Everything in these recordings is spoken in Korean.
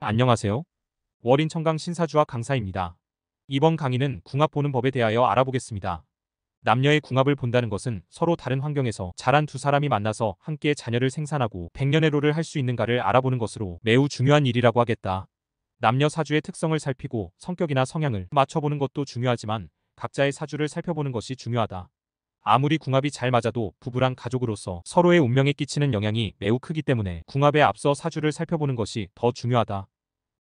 안녕하세요. 월인 청강 신사주와 강사입니다. 이번 강의는 궁합 보는 법에 대하여 알아보겠습니다. 남녀의 궁합을 본다는 것은 서로 다른 환경에서 자란 두 사람이 만나서 함께 자녀를 생산하고 백년해로를 할 수 있는가를 알아보는 것으로 매우 중요한 일이라고 하겠다. 남녀 사주의 특성을 살피고 성격이나 성향을 맞춰보는 것도 중요하지만 각자의 사주를 살펴보는 것이 중요하다. 아무리 궁합이 잘 맞아도 부부랑 가족으로서 서로의 운명에 끼치는 영향이 매우 크기 때문에 궁합에 앞서 사주를 살펴보는 것이 더 중요하다.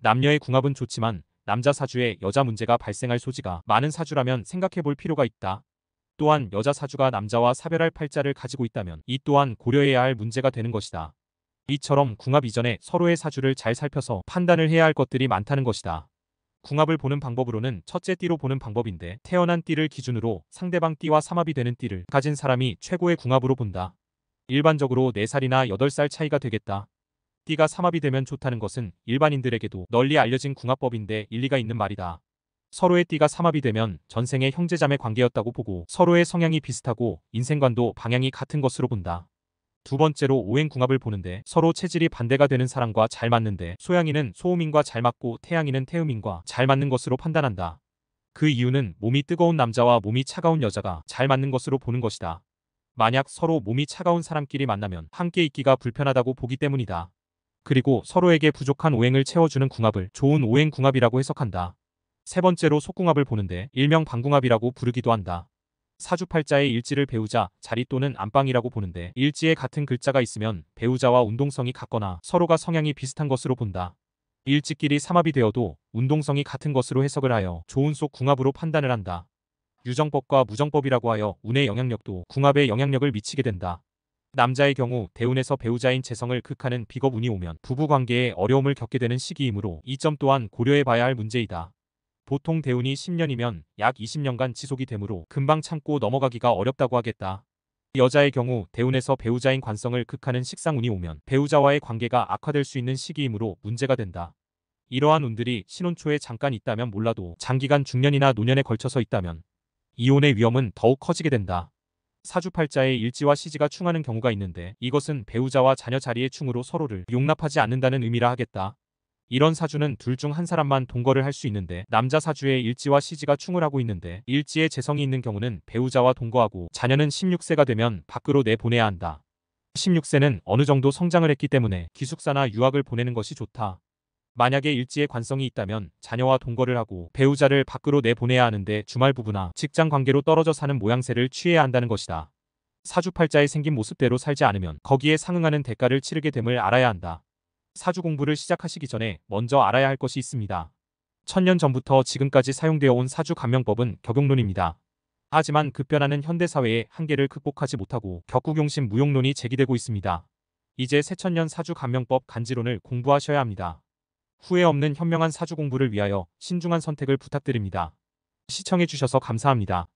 남녀의 궁합은 좋지만 남자 사주에 여자 문제가 발생할 소지가 많은 사주라면 생각해 볼 필요가 있다. 또한 여자 사주가 남자와 사별할 팔자를 가지고 있다면 이 또한 고려해야 할 문제가 되는 것이다. 이처럼 궁합 이전에 서로의 사주를 잘 살펴서 판단을 해야 할 것들이 많다는 것이다. 궁합을 보는 방법으로는 첫째 띠로 보는 방법인데 태어난 띠를 기준으로 상대방 띠와 삼합이 되는 띠를 가진 사람이 최고의 궁합으로 본다. 일반적으로 4살이나 8살 차이가 되겠다. 띠가 삼합이 되면 좋다는 것은 일반인들에게도 널리 알려진 궁합법인데 일리가 있는 말이다. 서로의 띠가 삼합이 되면 전생의 형제자매 관계였다고 보고 서로의 성향이 비슷하고 인생관도 방향이 같은 것으로 본다. 두 번째로 오행궁합을 보는데 서로 체질이 반대가 되는 사람과 잘 맞는데 소양이는 소음인과 잘 맞고 태양이는 태음인과 잘 맞는 것으로 판단한다. 그 이유는 몸이 뜨거운 남자와 몸이 차가운 여자가 잘 맞는 것으로 보는 것이다. 만약 서로 몸이 차가운 사람끼리 만나면 함께 있기가 불편하다고 보기 때문이다. 그리고 서로에게 부족한 오행을 채워주는 궁합을 좋은 오행궁합이라고 해석한다. 세 번째로 속궁합을 보는데 일명 방궁합이라고 부르기도 한다. 사주팔자의 일지를 배우자, 자리 또는 안방이라고 보는데 일지에 같은 글자가 있으면 배우자와 운동성이 같거나 서로가 성향이 비슷한 것으로 본다. 일지끼리 삼합이 되어도 운동성이 같은 것으로 해석을 하여 좋은 속궁합으로 판단을 한다. 유정법과 무정법이라고 하여 운의 영향력도 궁합에 영향력을 미치게 된다. 남자의 경우 대운에서 배우자인 재성을 극하는 비겁운이 오면 부부관계에 어려움을 겪게 되는 시기이므로 이 점 또한 고려해 봐야 할 문제이다. 보통 대운이 10년이면 약 20년간 지속이 되므로 금방 참고 넘어가기가 어렵다고 하겠다. 여자의 경우 대운에서 배우자인 관성을 극하는 식상운이 오면 배우자와의 관계가 악화될 수 있는 시기이므로 문제가 된다. 이러한 운들이 신혼 초에 잠깐 있다면 몰라도 장기간 중년이나 노년에 걸쳐서 있다면 이혼의 위험은 더욱 커지게 된다. 사주팔자에 일지와 시지가 충하는 경우가 있는데 이것은 배우자와 자녀 자리의 충으로 서로를 용납하지 않는다는 의미라 하겠다. 이런 사주는 둘 중 한 사람만 동거를 할 수 있는데 남자 사주에 일지와 시지가 충을 하고 있는데 일지에 재성이 있는 경우는 배우자와 동거하고 자녀는 16세가 되면 밖으로 내보내야 한다. 16세는 어느 정도 성장을 했기 때문에 기숙사나 유학을 보내는 것이 좋다. 만약에 일지에 관성이 있다면 자녀와 동거를 하고 배우자를 밖으로 내보내야 하는데 주말 부부나 직장 관계로 떨어져 사는 모양새를 취해야 한다는 것이다. 사주팔자에 생긴 모습대로 살지 않으면 거기에 상응하는 대가를 치르게 됨을 알아야 한다. 사주 공부를 시작하시기 전에 먼저 알아야 할 것이 있습니다. 1000년 전부터 지금까지 사용되어 온 사주 감명법은 격용론입니다. 하지만 급변하는 현대사회의 한계를 극복하지 못하고 격국용신 무용론이 제기되고 있습니다. 이제 새천년 사주 감명법 간지론을 공부하셔야 합니다. 후회 없는 현명한 사주 공부를 위하여 신중한 선택을 부탁드립니다. 시청해주셔서 감사합니다.